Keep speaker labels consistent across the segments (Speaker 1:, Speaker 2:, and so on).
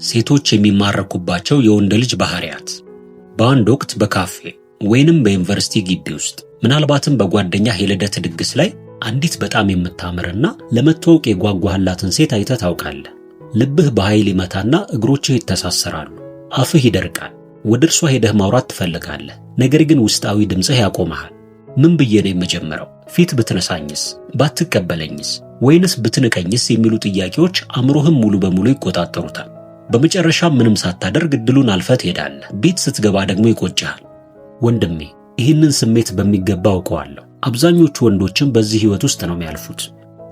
Speaker 1: ሴቶች የሚማረኩባቸው የወንድ ልጅ ባህሪያት። በአንድ ወቅት በካፌ ወይንም በዩኒቨርሲቲ ግቢ ውስጥ ምናልባትም በጓደኛ የልደት ድግስ ላይ አንዲት በጣም የምታምርና ለመተዋወቅ የጓጓህላትን ሴት አይተህ ታውቃለህ። ልብህ በኃይል ይመታና እግሮችህ ይተሳሰራሉ። አፍህ ይደርቃል። ወደ እርሷ ሄደህ ማውራት ትፈልጋለህ። ነገር ግን ውስጣዊ ድምፅህ ያቆምሃል። ምን ብዬ ነው የምጀምረው? ፊት ብትነሳኝስ? ባትቀበለኝስ? ወይንስ ብትንቀኝስ? የሚሉ ጥያቄዎች አእምሮህም ሙሉ በሙሉ ይቆጣጠሩታል። በመጨረሻም ምንም ሳታደርግ እድሉን አልፈህ ትሄዳለህ። ቤት ስትገባ ደግሞ ይቆጭሃል። ወንድሜ፣ ይህንን ስሜት በሚገባ አውቀዋለሁ። አብዛኞቹ ወንዶችም በዚህ ህይወት ውስጥ ነው የሚያልፉት።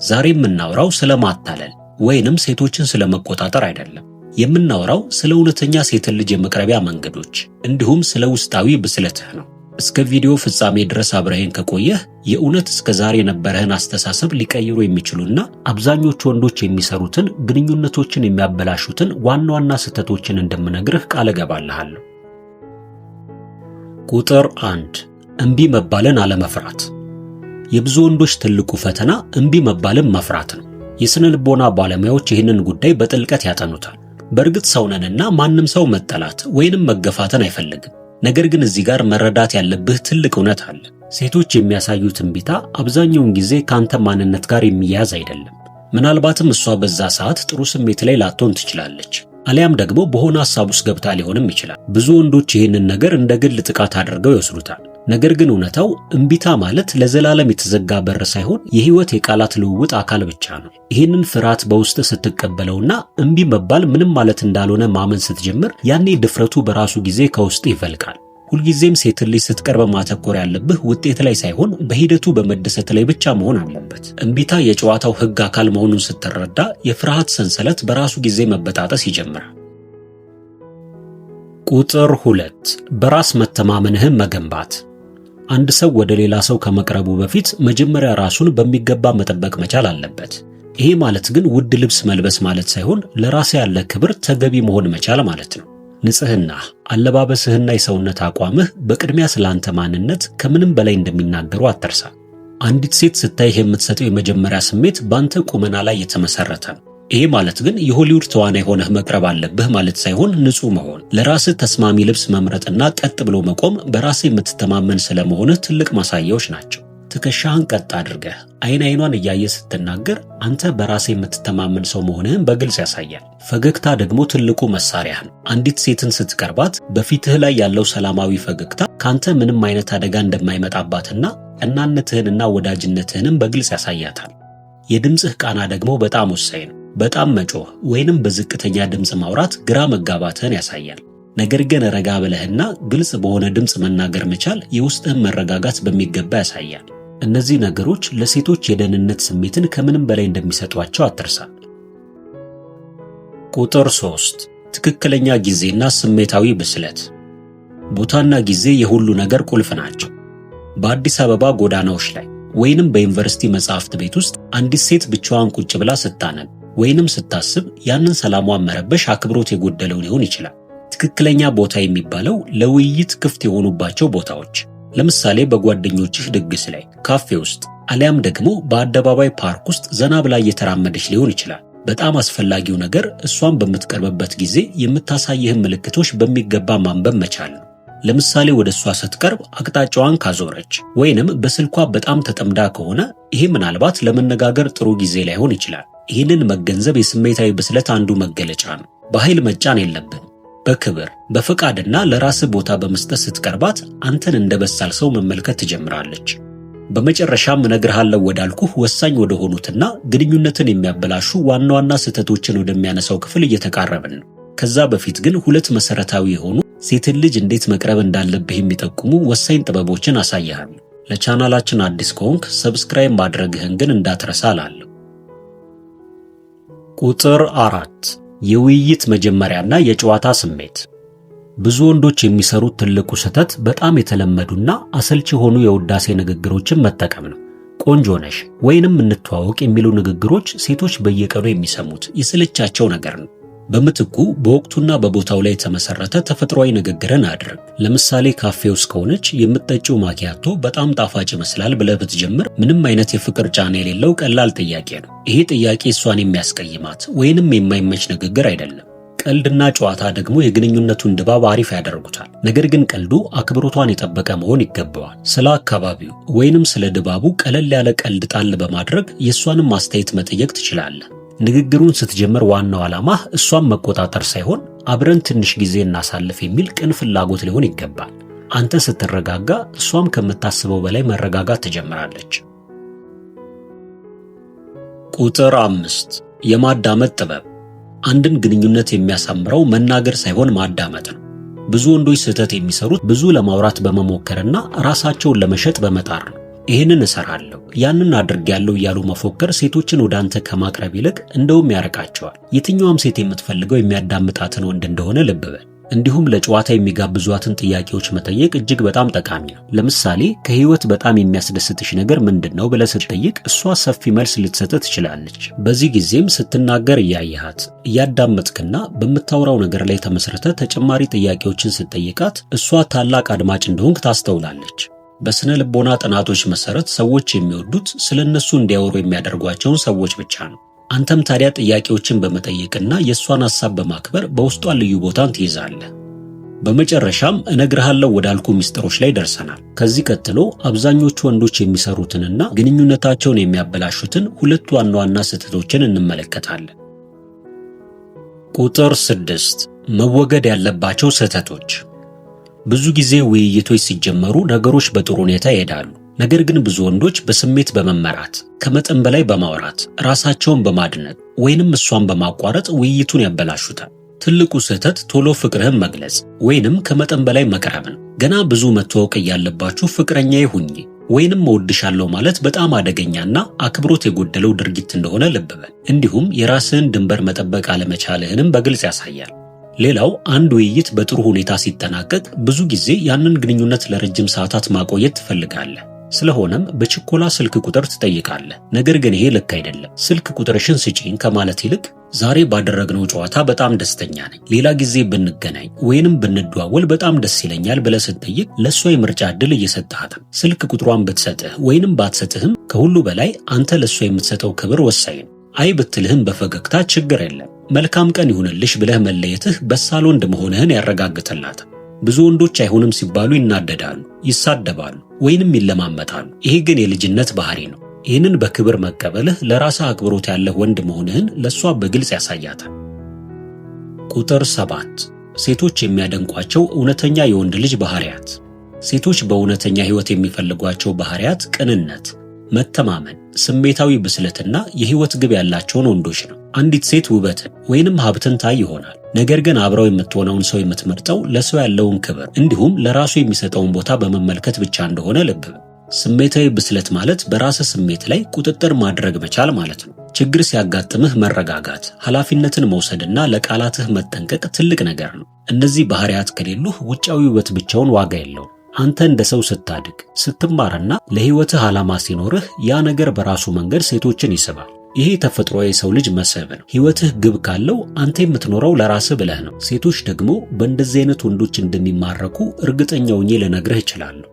Speaker 1: ዛሬ የምናወራው ስለማታለል ወይንም ሴቶችን ስለመቆጣጠር አይደለም። የምናወራው ስለ እውነተኛ ሴትን ልጅ የመቅረቢያ መንገዶች እንዲሁም ስለ ውስጣዊ ብስለትህ ነው። እስከ ቪዲዮ ፍጻሜ ድረስ አብረህን ከቆየህ የእውነት እስከ ዛሬ የነበረህን አስተሳሰብ ሊቀይሩ የሚችሉና አብዛኞቹ ወንዶች የሚሰሩትን ግንኙነቶችን የሚያበላሹትን ዋና ዋና ስህተቶችን እንደምነግርህ ቃል እገባልሃለሁ። ቁጥር 1 እምቢ መባልን አለመፍራት። የብዙ ወንዶች ትልቁ ፈተና እምቢ መባልን መፍራት ነው። የስነ ልቦና ባለሙያዎች ይህንን ጉዳይ በጥልቀት ያጠኑታል። በእርግጥ ሰው ነንና ማንም ሰው መጠላት ወይንም መገፋትን አይፈልግም። ነገር ግን እዚህ ጋር መረዳት ያለብህ ትልቅ እውነት አለ። ሴቶች የሚያሳዩት እምቢታ አብዛኛውን ጊዜ ካንተ ማንነት ጋር የሚያያዝ አይደለም። ምናልባትም እሷ በዛ ሰዓት ጥሩ ስሜት ላይ ላትሆን ትችላለች፣ አሊያም ደግሞ በሆነ ሐሳብ ውስጥ ገብታ ሊሆንም ይችላል። ብዙ ወንዶች ይህንን ነገር እንደ ግል ጥቃት አድርገው ይወስዱታል። ነገር ግን እውነታው እምቢታ ማለት ለዘላለም የተዘጋ በር ሳይሆን የህይወት የቃላት ልውውጥ አካል ብቻ ነው። ይህንን ፍርሃት በውስጥ ስትቀበለውና እምቢ መባል ምንም ማለት እንዳልሆነ ማመን ስትጀምር ያኔ ድፍረቱ በራሱ ጊዜ ከውስጥ ይፈልቃል። ሁልጊዜም ሴትን ልጅ ስትቀርብ ማተኮር ያለብህ ውጤት ላይ ሳይሆን በሂደቱ በመደሰት ላይ ብቻ መሆን አለበት። እምቢታ የጨዋታው ህግ አካል መሆኑን ስትረዳ የፍርሃት ሰንሰለት በራሱ ጊዜ መበጣጠስ ይጀምራል። ቁጥር 2 በራስ መተማመንህን መገንባት። አንድ ሰው ወደ ሌላ ሰው ከመቅረቡ በፊት መጀመሪያ ራሱን በሚገባ መጠበቅ መቻል አለበት። ይሄ ማለት ግን ውድ ልብስ መልበስ ማለት ሳይሆን ለራስ ያለ ክብር ተገቢ መሆን መቻል ማለት ነው። ንጽህና፣ አለባበስህና የሰውነት አቋምህ በቅድሚያ ስላንተ ማንነት ከምንም በላይ እንደሚናገሩ አትርሳ። አንዲት ሴት ስታይህ የምትሰጠው የመጀመሪያ ስሜት ባንተ ቁመና ላይ የተመሰረተ ነው። ይሄ ማለት ግን የሆሊውድ ተዋናይ ሆነህ መቅረብ አለብህ ማለት ሳይሆን ንጹህ መሆን፣ ለራስህ ተስማሚ ልብስ መምረጥና ቀጥ ብሎ መቆም በራስህ የምትተማመን ስለመሆንህ ትልቅ ማሳያዎች ናቸው። ትከሻህን ቀጥ አድርገህ አይን አይኗን እያየህ ስትናገር አንተ በራስህ የምትተማመን ሰው መሆንህን በግልጽ ያሳያል። ፈገግታ ደግሞ ትልቁ መሳሪያህ ነው። አንዲት ሴትን ስትቀርባት በፊትህ ላይ ያለው ሰላማዊ ፈገግታ ካንተ ምንም አይነት አደጋ እንደማይመጣባትና ቀናነትህንና ወዳጅነትህንም በግልጽ ያሳያታል። የድምፅህ ቃና ደግሞ በጣም ወሳኝ ነው። በጣም መጮህ ወይንም በዝቅተኛ ድምፅ ማውራት ግራ መጋባትህን ያሳያል። ነገር ግን ረጋ ብለህና ግልጽ በሆነ ድምፅ መናገር መቻል የውስጥህን መረጋጋት በሚገባ ያሳያል። እነዚህ ነገሮች ለሴቶች የደህንነት ስሜትን ከምንም በላይ እንደሚሰጧቸው አትርሳ። ቁጥር 3 ትክክለኛ ጊዜና ስሜታዊ ብስለት። ቦታና ጊዜ የሁሉ ነገር ቁልፍ ናቸው። በአዲስ አበባ ጎዳናዎች ላይ ወይንም በዩኒቨርሲቲ መጻሕፍት ቤት ውስጥ አንዲት ሴት ብቻዋን ቁጭ ብላ ስታነብ ወይንም ስታስብ ያንን ሰላሟን መረበሽ አክብሮት የጎደለው ሊሆን ይችላል። ትክክለኛ ቦታ የሚባለው ለውይይት ክፍት የሆኑባቸው ቦታዎች፣ ለምሳሌ በጓደኞችሽ ድግስ ላይ፣ ካፌ ውስጥ፣ አሊያም ደግሞ በአደባባይ ፓርክ ውስጥ ዘና ብላ እየተራመደች ሊሆን ይችላል። በጣም አስፈላጊው ነገር እሷን በምትቀርብበት ጊዜ የምታሳይህን ምልክቶች በሚገባ ማንበብ መቻል ነው። ለምሳሌ ወደ እሷ ስትቀርብ አቅጣጫዋን ካዞረች ወይንም በስልኳ በጣም ተጠምዳ ከሆነ ይሄ ምናልባት ለመነጋገር ጥሩ ጊዜ ላይሆን ይችላል። ይህንን መገንዘብ የስሜታዊ ብስለት አንዱ መገለጫ ነው። በኃይል መጫን የለብህም። በክብር በፈቃድና ለራስህ ቦታ በመስጠት ስትቀርባት አንተን እንደ በሳል ሰው መመልከት ትጀምራለች። በመጨረሻም እነግርሃለሁ ወዳልኩህ ወሳኝ ወደ ሆኑትና ግንኙነትን የሚያበላሹ ዋና ዋና ስህተቶችን ወደሚያነሳው ክፍል እየተቃረብን ነው። ከዛ በፊት ግን ሁለት መሰረታዊ የሆኑ ሴትን ልጅ እንዴት መቅረብ እንዳለብህ የሚጠቁሙ ወሳኝ ጥበቦችን አሳያለሁ። ለቻናላችን አዲስ ከሆንክ ሰብስክራይብ ማድረግህን ግን እንዳትረሳ እላለሁ። ቁጥር 4 የውይይት መጀመሪያና የጨዋታ ስሜት። ብዙ ወንዶች የሚሰሩት ትልቁ ስህተት በጣም የተለመዱና አሰልቺ የሆኑ የውዳሴ ንግግሮችን መጠቀም ነው። ቆንጆ ነሽ ወይንም እንተዋወቅ የሚሉ ንግግሮች ሴቶች በየቀኑ የሚሰሙት የስልቻቸው ነገር ነው። በምትኩ በወቅቱና በቦታው ላይ የተመሰረተ ተፈጥሯዊ ንግግርን አድርግ። ለምሳሌ ካፌ ውስጥ ከሆነች የምትጠጪው ማኪያቶ በጣም ጣፋጭ ይመስላል ብለህ ብትጀምር ምንም አይነት የፍቅር ጫና የሌለው ቀላል ጥያቄ ነው። ይሄ ጥያቄ እሷን የሚያስቀይማት ወይንም የማይመች ንግግር አይደለም። ቀልድና ጨዋታ ደግሞ የግንኙነቱን ድባብ አሪፍ ያደርጉታል። ነገር ግን ቀልዱ አክብሮቷን የጠበቀ መሆን ይገባዋል። ስለ አካባቢው ወይንም ስለ ድባቡ ቀለል ያለ ቀልድ ጣል በማድረግ የእሷንም አስተያየት መጠየቅ ትችላለህ። ንግግሩን ስትጀምር ዋናው ዓላማህ እሷን መቆጣጠር ሳይሆን አብረን ትንሽ ጊዜ እናሳልፍ የሚል ቅን ፍላጎት ሊሆን ይገባል። አንተ ስትረጋጋ እሷም ከምታስበው በላይ መረጋጋት ትጀምራለች። ቁጥር 5 የማዳመጥ ጥበብ። አንድን ግንኙነት የሚያሳምረው መናገር ሳይሆን ማዳመጥ ነው። ብዙ ወንዶች ስህተት የሚሰሩት ብዙ ለማውራት በመሞከርና ራሳቸውን ለመሸጥ በመጣር ነው። ይህንን እሰራለሁ፣ ያንን አድርጌያለሁ እያሉ መፎከር ሴቶችን ወደ አንተ ከማቅረብ ይልቅ እንደውም ያርቃቸዋል። የትኛውም ሴት የምትፈልገው የሚያዳምጣትን ወንድ እንደሆነ ልብ በል። እንዲሁም ለጨዋታ የሚጋብዟትን ጥያቄዎች መጠየቅ እጅግ በጣም ጠቃሚ ነው። ለምሳሌ ከህይወት በጣም የሚያስደስትሽ ነገር ምንድነው ብለህ ስትጠይቅ እሷ ሰፊ መልስ ልትሰጥህ ትችላለች። በዚህ ጊዜም ስትናገር እያየሃት እያዳመጥክና በምታወራው ነገር ላይ ተመስርተህ ተጨማሪ ጥያቄዎችን ስትጠይቃት እሷ ታላቅ አድማጭ እንደሆንክ ታስተውላለች። በስነ ልቦና ጥናቶች መሰረት ሰዎች የሚወዱት ስለነሱ እንዲያወሩ የሚያደርጓቸውን ሰዎች ብቻ ነው። አንተም ታዲያ ጥያቄዎችን በመጠየቅና የእሷን ሐሳብ በማክበር በውስጧ ልዩ ቦታን ትይዛለህ። በመጨረሻም እነግርሃለሁ ወዳልኩ ሚስጥሮች ላይ ደርሰናል። ከዚህ ቀጥሎ አብዛኞቹ ወንዶች የሚሰሩትንና ግንኙነታቸውን የሚያበላሹትን ሁለት ዋና ዋና ስህተቶችን እንመለከታለን። ቁጥር 6 መወገድ ያለባቸው ስህተቶች። ብዙ ጊዜ ውይይቶች ሲጀመሩ ነገሮች በጥሩ ሁኔታ ይሄዳሉ። ነገር ግን ብዙ ወንዶች በስሜት በመመራት ከመጠን በላይ በማውራት ራሳቸውን በማድነቅ ወይንም እሷን በማቋረጥ ውይይቱን ያበላሹታል። ትልቁ ስህተት ቶሎ ፍቅርህን መግለጽ ወይንም ከመጠን በላይ መቅረብ ነው። ገና ብዙ መተዋወቅ እያለባችሁ ፍቅረኛዬ ሁኚ ወይንም እወድሻለሁ ማለት በጣም አደገኛና አክብሮት የጎደለው ድርጊት እንደሆነ ልብ በል። እንዲሁም የራስህን ድንበር መጠበቅ አለመቻልህንም በግልጽ ያሳያል። ሌላው አንድ ውይይት በጥሩ ሁኔታ ሲጠናቀቅ ብዙ ጊዜ ያንን ግንኙነት ለረጅም ሰዓታት ማቆየት ትፈልጋለህ። ስለሆነም በችኮላ ስልክ ቁጥር ትጠይቃለህ። ነገር ግን ይሄ ልክ አይደለም። ስልክ ቁጥርሽን ስጪኝ ከማለት ይልቅ ዛሬ ባደረግነው ጨዋታ በጣም ደስተኛ ነኝ፣ ሌላ ጊዜ ብንገናኝ ወይንም ብንደዋወል በጣም ደስ ይለኛል ብለህ ስትጠይቅ ለእሷ የምርጫ ዕድል እየሰጠሃት ነው። ስልክ ቁጥሯን ብትሰጥህ ወይንም ባትሰጥህም ከሁሉ በላይ አንተ ለእሷ የምትሰጠው ክብር ወሳኝ ነው። አይ ብትልህም በፈገግታ ችግር የለም መልካም ቀን ይሁንልሽ ብለህ መለየትህ በሳል ወንድ መሆንህን ያረጋግጥላታል። ብዙ ወንዶች አይሆንም ሲባሉ ይናደዳሉ፣ ይሳደባሉ ወይንም ይለማመጣሉ። ይሄ ግን የልጅነት ባህሪ ነው። ይህንን በክብር መቀበልህ ለራስህ አክብሮት ያለህ ወንድ መሆንህን ለእሷ በግልጽ ያሳያታል። ቁጥር 7 ሴቶች የሚያደንቋቸው እውነተኛ የወንድ ልጅ ባህሪያት። ሴቶች በእውነተኛ ሕይወት የሚፈልጓቸው ባህሪያት ቅንነት፣ መተማመን፣ ስሜታዊ ብስለትና የሕይወት ግብ ያላቸውን ወንዶች ነው። አንዲት ሴት ውበትን ወይንም ሀብትን ታይ ይሆናል። ነገር ግን አብረው የምትሆነውን ሰው የምትመርጠው ለሰው ያለውን ክብር እንዲሁም ለራሱ የሚሰጠውን ቦታ በመመልከት ብቻ እንደሆነ ልብ በል። ስሜታዊ ብስለት ማለት በራስህ ስሜት ላይ ቁጥጥር ማድረግ መቻል ማለት ነው። ችግር ሲያጋጥምህ መረጋጋት፣ ኃላፊነትን መውሰድና ለቃላትህ መጠንቀቅ ትልቅ ነገር ነው። እነዚህ ባህሪያት ከሌሉህ ውጫዊ ውበት ብቻውን ዋጋ የለውም። አንተ እንደ ሰው ስታድግ፣ ስትማርና ለሕይወትህ ዓላማ ሲኖርህ ያ ነገር በራሱ መንገድ ሴቶችን ይስባል። ይሄ ተፈጥሮ የሰው ልጅ መስህብ ነው። ሕይወትህ ግብ ካለው አንተ የምትኖረው ለራስህ ብለህ ነው። ሴቶች ደግሞ በእንደዚህ አይነት ወንዶች እንደሚማረኩ እርግጠኛ ሆኜ ልነግርህ እችላለሁ።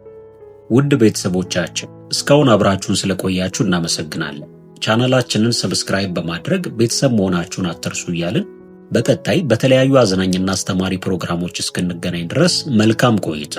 Speaker 1: ውድ ቤተሰቦቻችን እስካሁን አብራችሁን ስለቆያችሁ እናመሰግናለን። ቻናላችንን ሰብስክራይብ በማድረግ ቤተሰብ መሆናችሁን አትርሱ እያልን በቀጣይ በተለያዩ አዝናኝና አስተማሪ ፕሮግራሞች እስክንገናኝ ድረስ መልካም ቆይታ